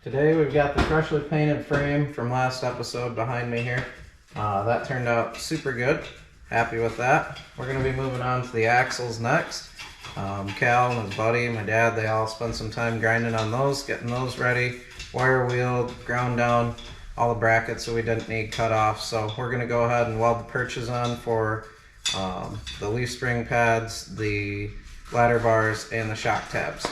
Today we've got the freshly painted frame from last episode behind me here. That turned out super good. Happy with that. We're going to be moving on to the axles next. Cal and his buddy, my dad, they all spent some time grinding on those, getting those ready, wire wheeled, ground down, all the brackets that we didn't need cut off. So we're going to go ahead and weld the perches on for the leaf spring pads, the ladder bars, and the shock tabs.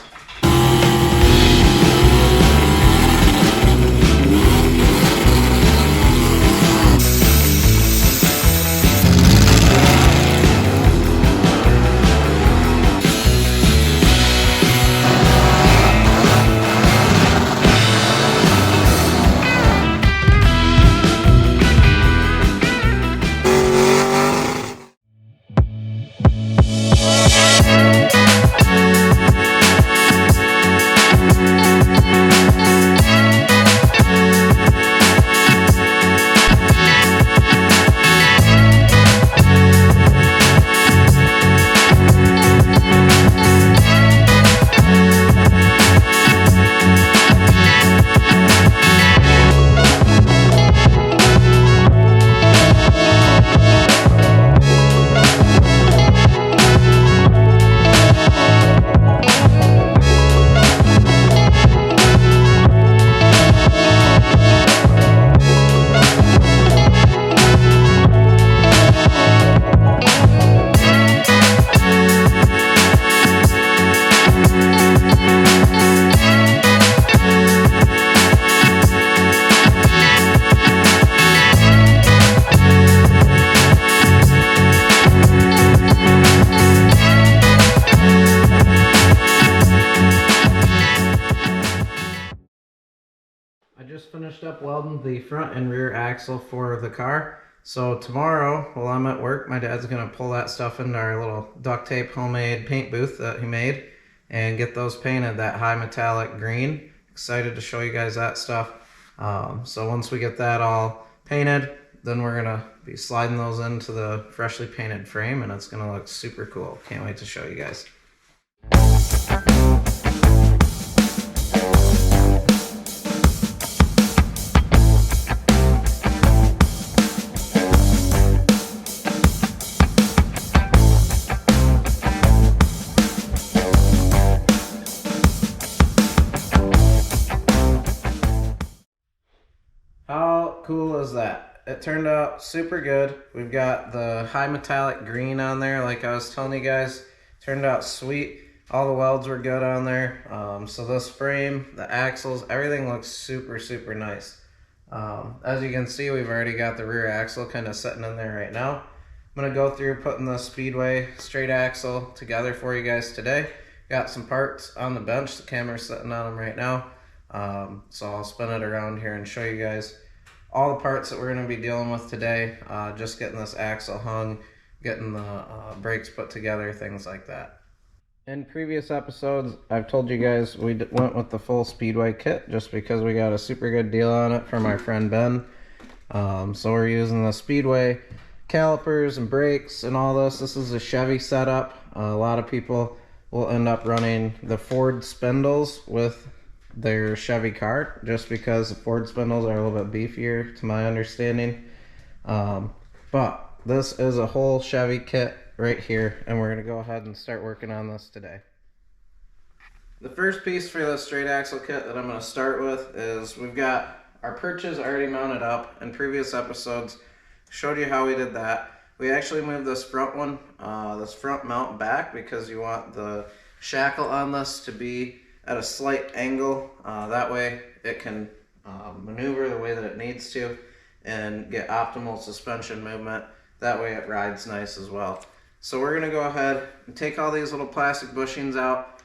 Just finished up welding the front and rear axle for the car. So tomorrow, while I'm at work, my dad's going to pull that stuff into our little duct tape homemade paint booth that he made and get those painted that high metallic green. Excited to show you guys that stuff. So once we get that all painted, then we're going to be sliding those into the freshly painted frame, and it's going to look super cool. Can't wait to show you guys. How cool is that? It turned out super good. We've got the high metallic green on there, like I was telling you guys. Turned out sweet. All the welds were good on there. So this frame, the axles, everything looks super, super nice. As you can see, we've already got the rear axle kind of sitting in there right now. I'm going to go through putting the Speedway straight axle together for you guys today. Got some parts on the bench. The camera's sitting on them right now. So I'll spin it around here and show you guys all the parts that we're going to be dealing with today. Just getting this axle hung, getting the brakes put together, things like that. In previous episodes, I've told you guys we went with the full Speedway kit just because we got a super good deal on it from our friend Ben. So we're using the Speedway calipers and brakes and all this. This is a Chevy setup. A lot of people will end up running the Ford spindles with their Chevy cart just because the Ford spindles are a little bit beefier to my understanding. But this is a whole Chevy kit right here, and we're going to go ahead and start working on this today. The first piece for the straight axle kit that I'm going to start with is we've got our perches already mounted up. In previous episodes, showed you how we did that. We actually moved this front one, this front mount back because you want the shackle on this to be at a slight angle. That way it can maneuver the way that it needs to and get optimal suspension movement. That way it rides nice as well. So we're going to go ahead and take all these little plastic bushings out,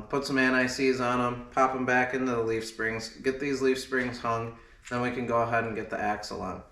put some anti-seize on them, pop them back into the leaf springs, get these leaf springs hung, then we can go ahead and get the axle on.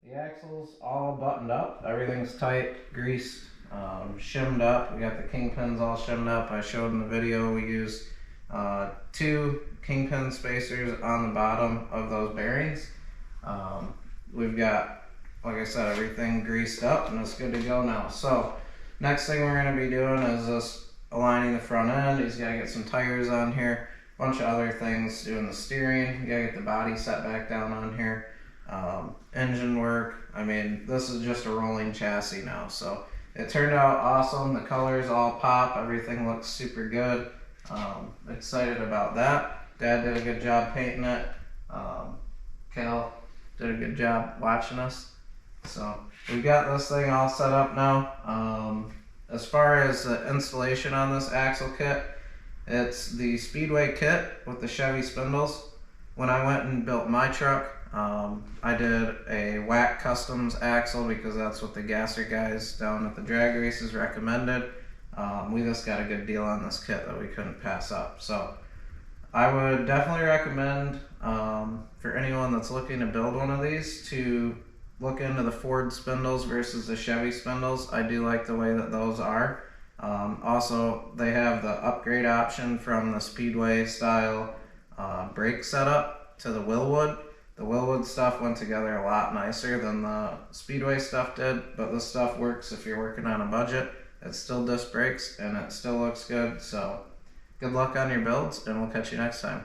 The axle's all buttoned up. Everything's tight, greased, shimmed up. We got the kingpins all shimmed up. I showed in the video we used 2 kingpin spacers on the bottom of those bearings. We've got, like I said, everything greased up and it's good to go now. So next thing we're going to be doing is just aligning the front end. He's got to get some tires on here, a bunch of other things, doing the steering. You got to get the body set back down on here. Engine work. I mean, this is just a rolling chassis now, so it turned out awesome. The colors all pop, everything looks super good. Excited about that. Dad did a good job painting it. Cal did a good job watching us. So we've got this thing all set up now. As far as the installation on this axle kit, it's the Speedway kit with the Chevy spindles. When I went and built my truck, I did a whack customs axle because that's what the gasser guys down at the drag races recommended. We just got a good deal on this kit that we couldn't pass up. So I would definitely recommend for anyone that's looking to build one of these to look into the Ford spindles versus the Chevy spindles. I do like the way that those are. Also, they have the upgrade option from the Speedway style brake setup to the Willwood. The Willwood stuff went together a lot nicer than the Speedway stuff did, but this stuff works if you're working on a budget. It's still disc brakes and it still looks good, so good luck on your builds and we'll catch you next time.